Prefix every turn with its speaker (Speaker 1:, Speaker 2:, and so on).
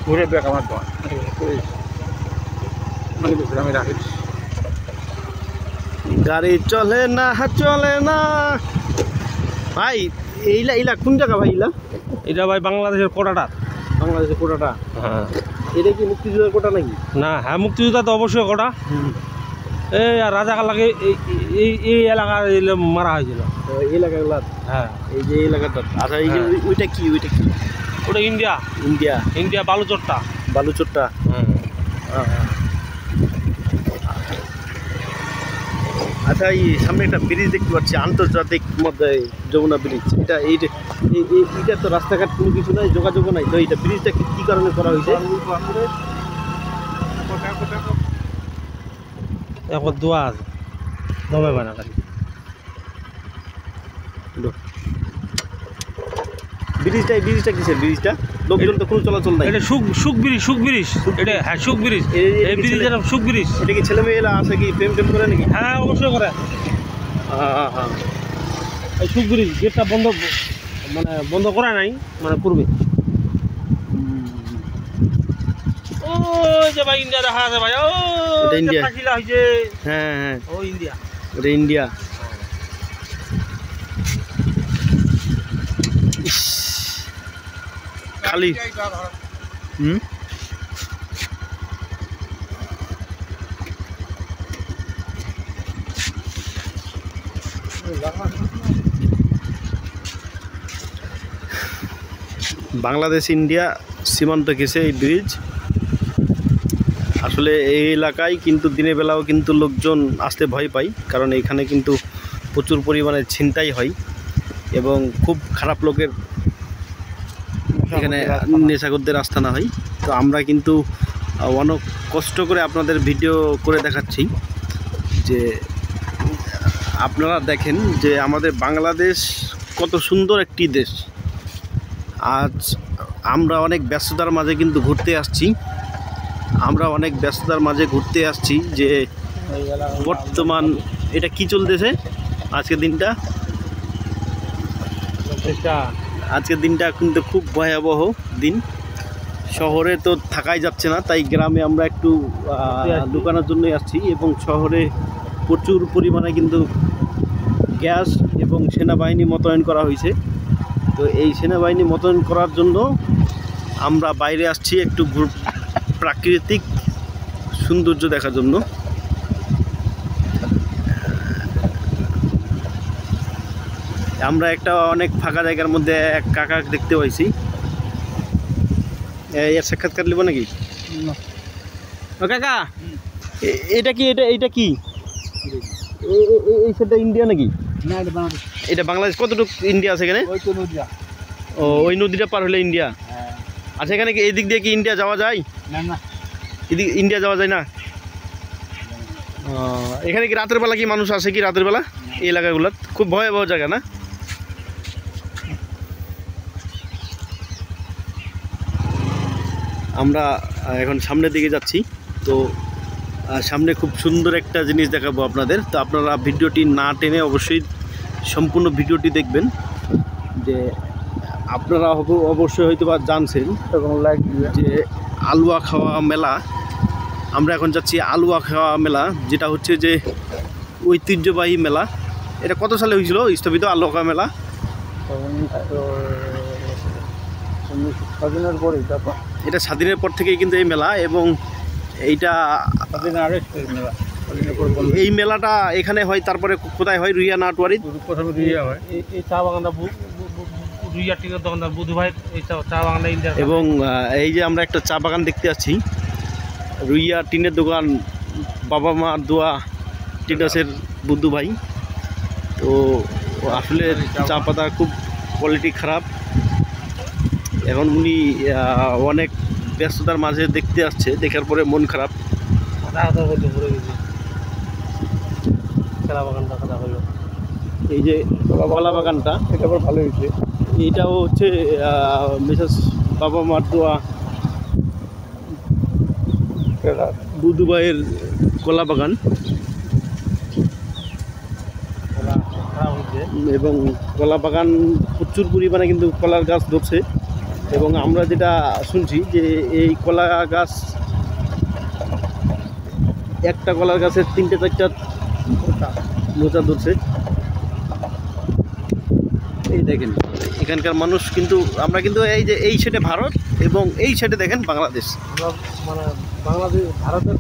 Speaker 1: ঘুরে ব্যাগ আমার দোকান আমি রাখি
Speaker 2: গাড়ি চলে না ভাই। এইলা ইলা কোন জায়গা ভাই?
Speaker 3: এটা ভাই বাংলাদেশের কোটাটা।
Speaker 2: বাংলাদেশের কোটাটা?
Speaker 3: হ্যাঁ।
Speaker 2: এটা কি মুক্তিযোদ্ধার কোটা নাকি?
Speaker 3: না, হ্যাঁ মুক্তিযোদ্ধা তো অবশ্যই কোটা। এই রাজাকার লাগে এই এলাকার মারা হয়েছিল
Speaker 2: এই এলাকাগুলো।
Speaker 3: হ্যাঁ,
Speaker 2: এই যে এলাকাটা। আচ্ছা, এই যে ওইটা কি?
Speaker 3: ওটা ইন্ডিয়া। ইন্ডিয়া বালুচরটা।
Speaker 2: বালুচরটা।
Speaker 3: হ্যাঁ।
Speaker 2: আচ্ছা, এই সামনে একটা ব্রিজ দেখতে পাচ্ছি, আন্তর্জাতিক মধ্যে যমুনা ব্রিজ। এইটা তো রাস্তাঘাট কোনো কিছু নাই, যোগাযোগও নাই, তো এইটা ব্রিজটা কি কারণে করা হয়েছে?
Speaker 3: এখন দোয়া আছে দমে বানা খালি
Speaker 2: ব্রিজটা কিসের? ব্রিজটা লোকজন তো কোনো চলাচল নাই।
Speaker 3: এটা সুখ ব্রিজ। এটা হ্যাঁ সুখ ব্রিজ। এই ব্রিজের নাম সুখ ব্রিজ।
Speaker 2: এটা কি ছেলে মেয়েরা আছে কি প্রেম করে নাকি?
Speaker 3: হ্যাঁ অবশ্যই করে।
Speaker 2: হ্যাঁ।
Speaker 3: এই সুখ ব্রিজ গেটটা বন্ধ করা নাই, করবে। ও যে ভাই ইন্ডিয়া দেখা আছে ভাই। ও
Speaker 2: এটা ইন্ডিয়া
Speaker 3: হয়েছে।
Speaker 2: হ্যাঁ।
Speaker 3: ও ইন্ডিয়া।
Speaker 2: এটা ইন্ডিয়া। খালি বাংলাদেশ ইন্ডিয়া সীমান্ত ঘেঁষে এই ব্রিজ। আসলে এই এলাকায় কিন্তু দিনের বেলাও কিন্তু লোকজন আসতে ভয় পায়, কারণ এখানে কিন্তু প্রচুর পরিমাণে ছিনতাই হয় এবং খুব খারাপ লোকের এখানে নেশাখোরদের আস্তানা হয়। তো আমরা কিন্তু অনেক কষ্ট করে আপনাদের ভিডিও করে দেখাচ্ছি যে আপনারা দেখেন যে আমাদের বাংলাদেশ কত সুন্দর একটি দেশ। আজ আমরা অনেক ব্যস্ততার মাঝে কিন্তু ঘুরতে আসছি যে বর্তমান এটা কি চলতেছে আজকের দিনটা কিন্তু খুব ভয়াবহ দিন। শহরে তো থাকাই যাচ্ছে না, তাই গ্রামে আমরা একটু দোকানের জন্যই আসছি এবং শহরে প্রচুর পরিমাণে কিন্তু গ্যাস এবং সেনাবাহিনী মোতায়েন করা হয়েছে। তো এই সেনাবাহিনী মোতায়েন করার জন্য আমরা বাইরে আসছি একটু প্রাকৃতিক সৌন্দর্য দেখার জন্য। আমরা একটা অনেক ফাঁকা জায়গার মধ্যে এক কাকা দেখতে পাইছি। এর সাক্ষাৎকার নেব নাকি? ও কাকা, এটা কি এই সেটা ইন্ডিয়া নাকি? এটা বাংলাদেশ। কতটুকু ইন্ডিয়া আছে এখানে? ও ওই নদীটা পার হলে ইন্ডিয়া। আচ্ছা, এখানে কি এই দিক দিয়ে কি ইন্ডিয়া যাওয়া যায়? না, এদিকে ইন্ডিয়া যাওয়া যায় না। এখানে কি রাতের বেলা কি মানুষ আসে কি? রাতের বেলা এই এলাকাগুলো খুব ভয়াবহ জায়গা না? আমরা এখন সামনের দিকে যাচ্ছি। তো সামনে খুব সুন্দর একটা জিনিস দেখাবো আপনাদের। তো আপনারা ভিডিওটি না টেনে অবশ্যই সম্পূর্ণ ভিডিওটি দেখবেন। যে আপনারা অবশ্যই হয়তো বা জানছেন যে আলুয়া খাওয়া মেলা। আমরা এখন যাচ্ছি আলুয়া খাওয়া মেলা, যেটা হচ্ছে যে ঐতিহ্যবাহী মেলা। এটা কত সালে হয়েছিল স্থাপিত আলুয়া খাওয়া মেলা? এটা স্বাধীনের পর থেকেই কিন্তু এই মেলা, এবং এইটা এই মেলাটা এখানে হয়। তারপরে কোথায় হয়? রুইয়া নাটওয়ারি।
Speaker 3: প্রথমে রুইয়া হয়। এই চা বাগানটা রুইয়া টিনের দোকানদার বুধু ভাই এই চা বাগানটা ইন্ডিয়া।
Speaker 2: এবং এই যে আমরা একটা চা বাগান দেখতে পাচ্ছি, রুইয়া টিনের দোকান, বাবা মা দোয়া টিনাসের বুদ্ধু ভাই। তো আসলে চা পাতা খুব কোয়ালিটি খারাপ। এখন উনি অনেক ব্যস্ততার মাঝে দেখতে আসছে, দেখার পরে মন খারাপ। এই যে কলা বাগানটা, এটা আবার ভালো হয়েছে। এইটাও হচ্ছে মিসেস বাবা মার দোয়া বুধু ভাইয়ের কলা বাগান। এবং কলা বাগান প্রচুর পরিমাণে কিন্তু কলার গাছ ধরছে। এবং আমরা যেটা শুনছি যে এই কলা গাছ একটা কলার গাছের 3-4টা মোচা ধরছে। এই দেখেন এখানকার মানুষ কিন্তু, আমরা কিন্তু এই যে এই সাইডে ভারত এবং এই সাইডে দেখেন বাংলাদেশ।
Speaker 3: মানে বাংলাদেশ ভারতের